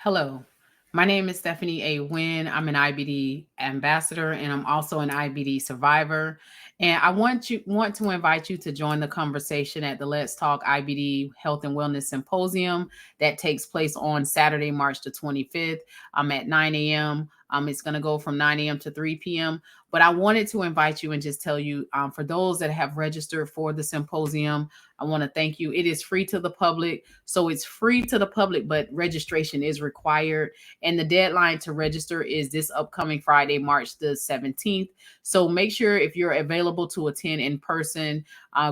Hello, my name is Stephanie A. Wynn. I'm an IBD ambassador and I'm also an IBD survivor. And I want to invite you to join the conversation at the Let's Talk IBD Health and Wellness Symposium that takes place on Saturday, March the 25th. I'm at 9 a.m. It's going to go from 9 a.m. to 3 p.m. But I wanted to invite you and just tell you, for those that have registered for the symposium, I want to thank you. It is free to the public. So it's free to the public, but registration is required. And the deadline to register is this upcoming Friday, March the 17th. So make sure if you're available to attend in person,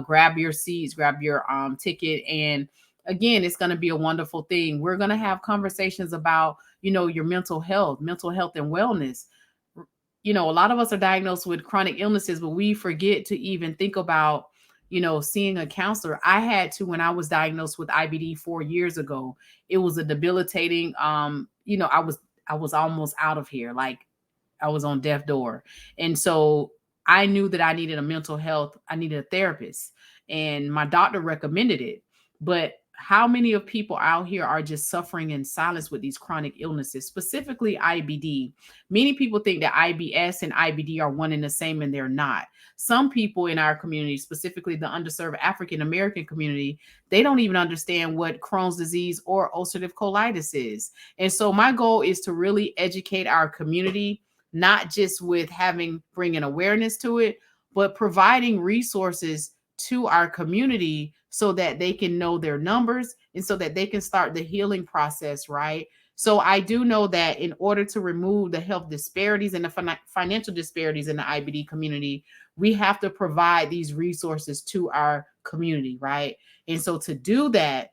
grab your seats, grab your ticket. And again, it's going to be a wonderful thing. We're going to have conversations about, your mental health and wellness. A lot of us are diagnosed with chronic illnesses, but we forget to even think about seeing a counselor. I had to when I was diagnosed with IBD 4 years ago. It was a debilitating I was almost out of here. Like I was on death door. And so I knew that I needed a therapist. And my doctor recommended it. But how many of people out here are just suffering in silence with these chronic illnesses, specifically IBD? Many people think that IBS and IBD are one and the same, and they're not. Some people in our community, specifically the underserved African American community, they don't even understand what Crohn's disease or ulcerative colitis is. And so my goal is to really educate our community, not just with bringing awareness to it, but providing resources to our community so that they can know their numbers and so that they can start the healing process, right? So I do know that in order to remove the health disparities and the financial disparities in the IBD community, we have to provide these resources to our community, right? And so to do that,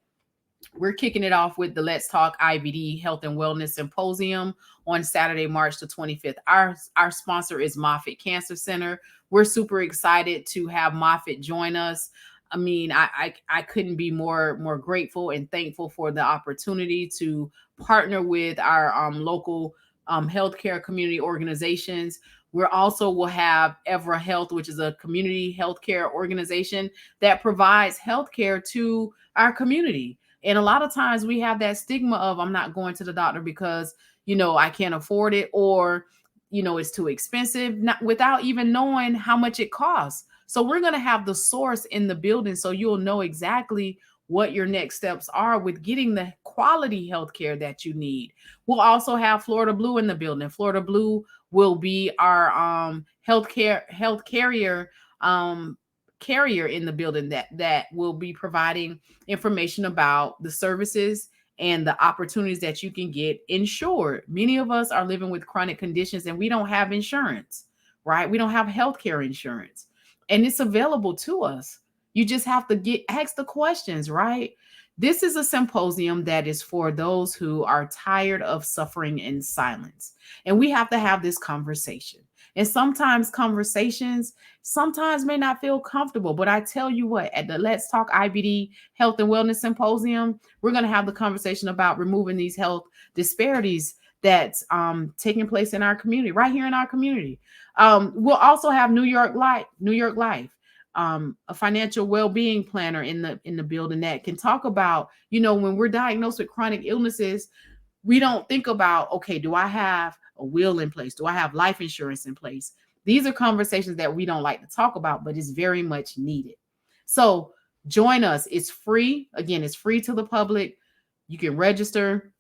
we're kicking it off with the Let's Talk IBD Health and Wellness Symposium on Saturday, March the 25th. Our sponsor is Moffitt Cancer Center. We're super excited to have Moffitt join us. I mean, I couldn't be more grateful and thankful for the opportunity to partner with our local healthcare community organizations. We're also will have Evra Health, which is a community healthcare organization that provides healthcare to our community. And a lot of times we have that stigma of I'm not going to the doctor because, I can't afford it, or, it's too expensive, not, without even knowing how much it costs. So we're going to have the source in the building so you'll know exactly what your next steps are with getting the quality healthcare that you need. We'll also have Florida Blue in the building. Florida Blue will be our health carrier in the building that will be providing information about the services and the opportunities that you can get insured. Many of us are living with chronic conditions and we don't have insurance, right? We don't have healthcare insurance, and it's available to us. You just have to ask the questions, right? This is a symposium that is for those who are tired of suffering in silence. And we have to have this conversation. And sometimes conversations sometimes may not feel comfortable, but I tell you what, at the Let's Talk IBD Health and Wellness Symposium, we're going to have the conversation about removing these health disparities that's taking place in our community, right here in our community. We'll also have New York Life, a financial well-being planner in the building that can talk about, when we're diagnosed with chronic illnesses, we don't think about, okay, do I have a will in place? Do I have life insurance in place? These are conversations that we don't like to talk about, but it's very much needed. So join us. It's free. Again, it's free to the public. You can register.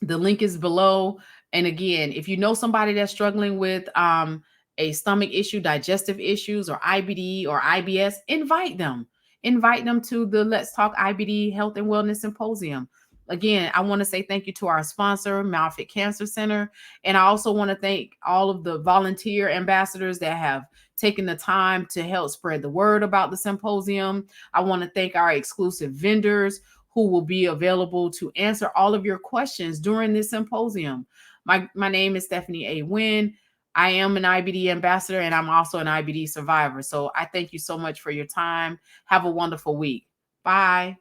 The link is below. And again, if you know somebody that's struggling with a stomach issue, digestive issues, or IBD or IBS, invite them. Invite them to the Let's Talk IBD Health and Wellness Symposium. Again, I want to say thank you to our sponsor, Moffitt Cancer Center. And I also want to thank all of the volunteer ambassadors that have taken the time to help spread the word about the symposium. I want to thank our exclusive vendors who will be available to answer all of your questions during this symposium. My name is Stephanie A. Wynn. I am an IBD ambassador and I'm also an IBD survivor. So I thank you so much for your time. Have a wonderful week. Bye.